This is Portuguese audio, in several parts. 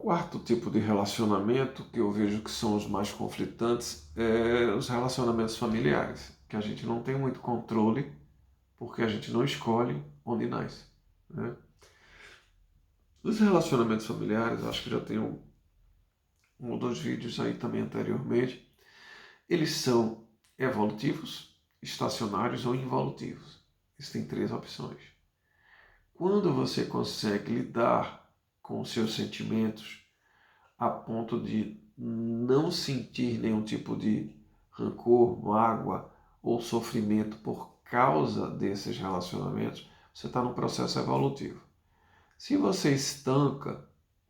quarto tipo de relacionamento que eu vejo que são os mais conflitantes é os relacionamentos familiares, que a gente não tem muito controle porque a gente não escolhe onde nasce, né? Os relacionamentos familiares, eu acho que já tenho um ou dois vídeos aí também anteriormente, eles são evolutivos, estacionários ou involutivos. Existem três opções. Quando você consegue lidar com os seus sentimentos a ponto de não sentir nenhum tipo de rancor, mágoa ou sofrimento por causa desses relacionamentos, você está no processo evolutivo. Se você estanca,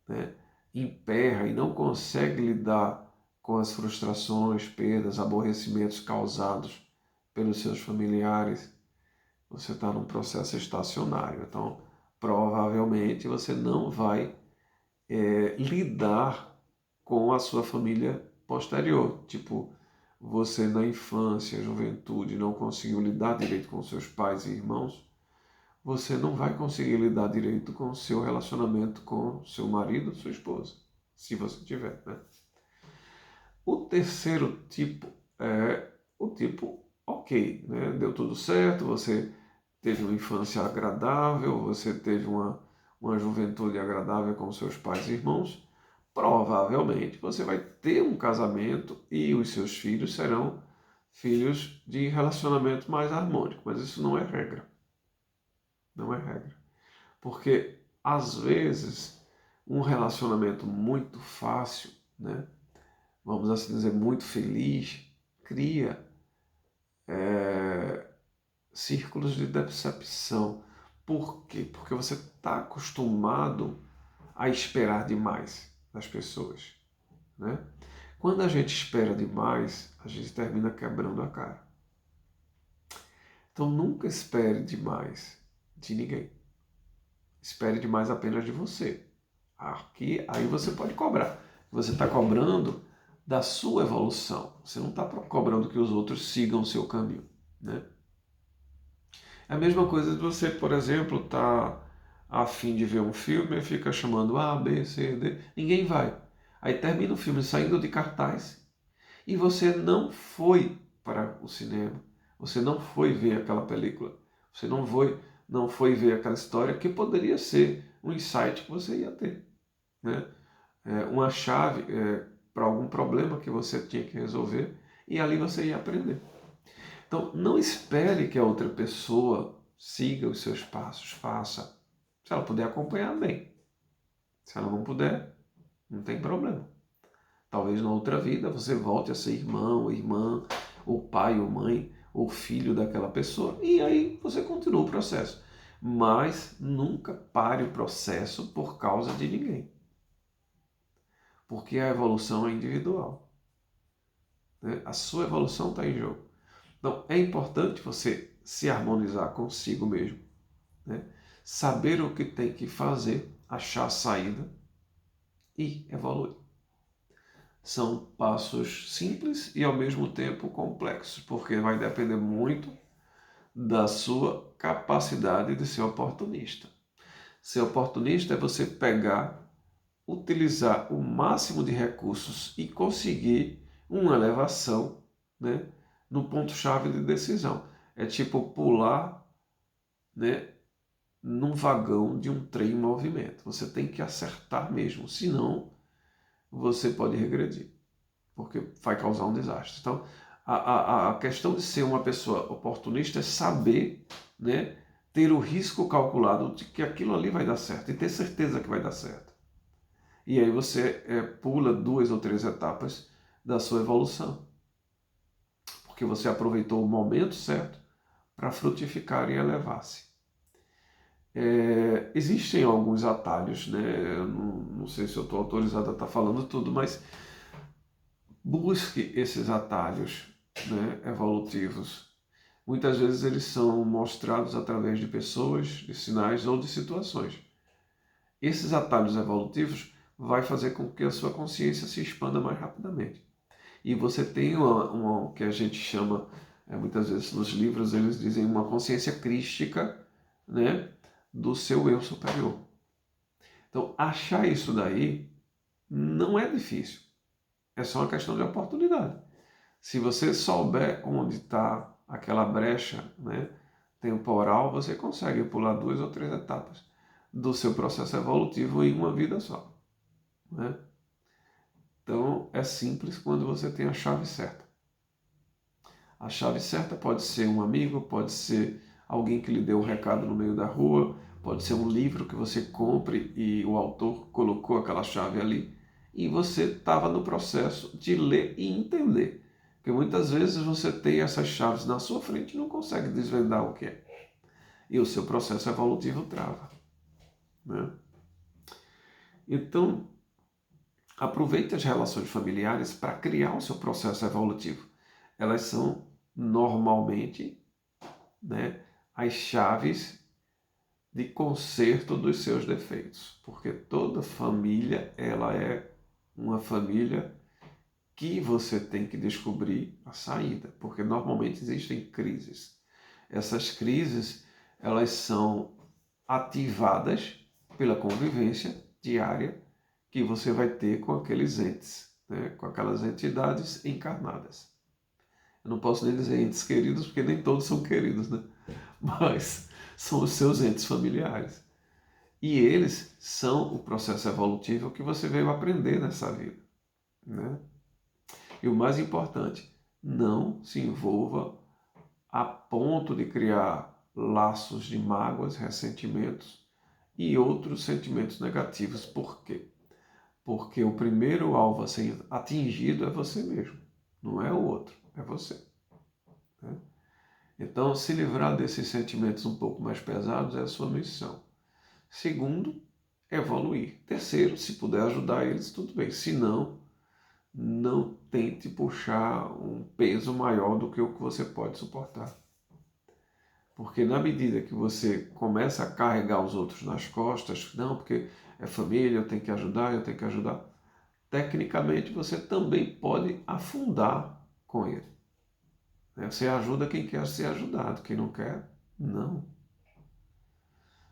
né, emperra e não consegue lidar com as frustrações, perdas, aborrecimentos causados pelos seus familiares, você está num processo estacionário. Então, provavelmente você não vai lidar com a sua família posterior. Tipo, você na infância, juventude, não conseguiu lidar direito com seus pais e irmãos, você não vai conseguir lidar direito com o seu relacionamento com seu marido, sua esposa, se você tiver, né? O terceiro tipo é o tipo ok, né? Deu tudo certo, você teve uma infância agradável, você teve uma juventude agradável com seus pais e irmãos, provavelmente você vai ter um casamento e os seus filhos serão filhos de relacionamento mais harmônico, mas isso não é regra. Não é regra. Porque, às vezes, um relacionamento muito fácil, né, vamos assim dizer, muito feliz, cria círculos de decepção. Por quê? Porque você está acostumado a esperar demais das pessoas, né? Quando a gente espera demais, a gente termina quebrando a cara. Então nunca espere demais de ninguém. Espere demais apenas de você. Aqui, aí você pode cobrar. Você está cobrando da sua evolução. Você não está cobrando que os outros sigam o seu caminho, né? É a mesma coisa de você, por exemplo, tá a fim de ver um filme e fica chamando A, B, C, D. Ninguém vai. Aí termina o filme saindo de cartaz e você não foi para o cinema. Você não foi ver aquela película. Você não foi ver aquela história que poderia ser um insight que você ia ter, né? Uma chave para algum problema que você tinha que resolver e ali você ia aprender. Então, não espere que a outra pessoa siga os seus passos, faça. Se ela puder acompanhar, bem. Se ela não puder, não tem problema. Talvez na outra vida você volte a ser irmão, irmã, ou pai ou mãe, ou filho daquela pessoa, e aí você continua o processo. Mas nunca pare o processo por causa de ninguém. Porque a evolução é individual, né? A sua evolução está em jogo. Então, é importante você se harmonizar consigo mesmo, né? Saber o que tem que fazer, achar a saída e evoluir. São passos simples e ao mesmo tempo complexos, porque vai depender muito da sua capacidade de ser oportunista. Ser oportunista é você pegar, utilizar o máximo de recursos e conseguir uma elevação, né, no ponto-chave de decisão. É tipo pular, né, num vagão de um trem em movimento. Você tem que acertar mesmo, senão você pode regredir, porque vai causar um desastre. Então, a questão de ser uma pessoa oportunista é saber, né, ter o risco calculado de que aquilo ali vai dar certo e ter certeza que vai dar certo. E aí você pula 2 ou 3 etapas da sua evolução, porque você aproveitou o momento certo para frutificar e elevar-se. Existem alguns atalhos, né? Eu não sei se eu estou autorizado a estar falando tudo, mas busque esses atalhos, né, evolutivos. Muitas vezes eles são mostrados através de pessoas, de sinais ou de situações. Esses atalhos evolutivos vai fazer com que a sua consciência se expanda mais rapidamente. E você tem uma que a gente chama, muitas vezes nos livros eles dizem uma consciência crística, né, do seu eu superior. Então, achar isso daí não é difícil. É só uma questão de oportunidade. Se você souber onde está aquela brecha, né, temporal, você consegue pular 2 ou 3 etapas do seu processo evolutivo em uma vida só, né? Então é simples quando você tem a chave certa. A chave certa pode ser um amigo, pode ser alguém que lhe deu um recado no meio da rua, pode ser um livro que você compre e o autor colocou aquela chave ali e você estava no processo de ler e entender. Porque muitas vezes você tem essas chaves na sua frente e não consegue desvendar o que é. E o seu processo evolutivo trava, né? Então, aproveite as relações familiares para criar o seu processo evolutivo. Elas são normalmente, né, as chaves de conserto dos seus defeitos, porque toda família ela é uma família que você tem que descobrir a saída, porque normalmente existem crises. Essas crises elas são ativadas pela convivência diária que você vai ter com aqueles entes, né, com aquelas entidades encarnadas. Eu não posso nem dizer entes queridos, porque nem todos são queridos, né? Mas são os seus entes familiares. E eles são o processo evolutivo que você veio aprender nessa vida, né? E o mais importante, não se envolva a ponto de criar laços de mágoas, ressentimentos e outros sentimentos negativos. Por quê? Porque o primeiro alvo a ser atingido é você mesmo, não é o outro, é você, né? Então, se livrar desses sentimentos um pouco mais pesados é a sua missão. Segundo, evoluir. Terceiro, se puder ajudar eles, tudo bem. Se não, não tente puxar um peso maior do que o que você pode suportar. Porque na medida que você começa a carregar os outros nas costas, não, porque é família, eu tenho que ajudar, eu tenho que ajudar. Tecnicamente, você também pode afundar com ele. Você ajuda quem quer ser ajudado, quem não quer, não.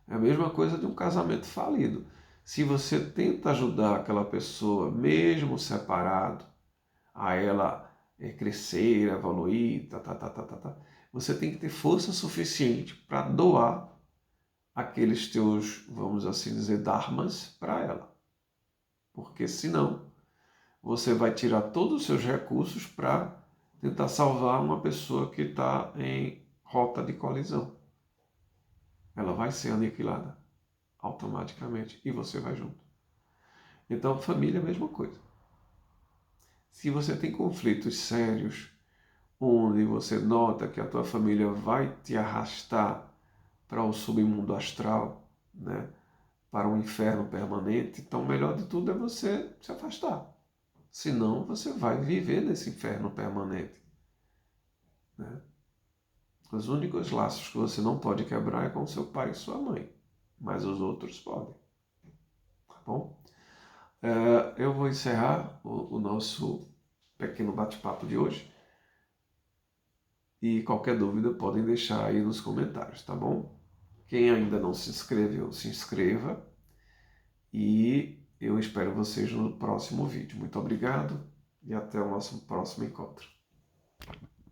É a mesma coisa de um casamento falido. Se você tenta ajudar aquela pessoa, mesmo separado, a ela crescer, evoluir, você tem que ter força suficiente para doar aqueles teus, vamos assim dizer, dharmas para ela. Porque senão você vai tirar todos os seus recursos para tentar salvar uma pessoa que está em rota de colisão. Ela vai ser aniquilada automaticamente e você vai junto. Então, família é a mesma coisa. Se você tem conflitos sérios, onde você nota que a tua família vai te arrastar para o submundo astral, né, para um inferno permanente, então o melhor de tudo é você se afastar. Senão você vai viver nesse inferno permanente, né? Os únicos laços que você não pode quebrar é com seu pai e sua mãe, mas os outros podem, tá bom? Eu vou encerrar o nosso pequeno bate-papo de hoje e qualquer dúvida podem deixar aí nos comentários, tá bom? Quem ainda não se inscreveu, se inscreva e eu espero vocês no próximo vídeo. Muito obrigado e até o nosso próximo encontro.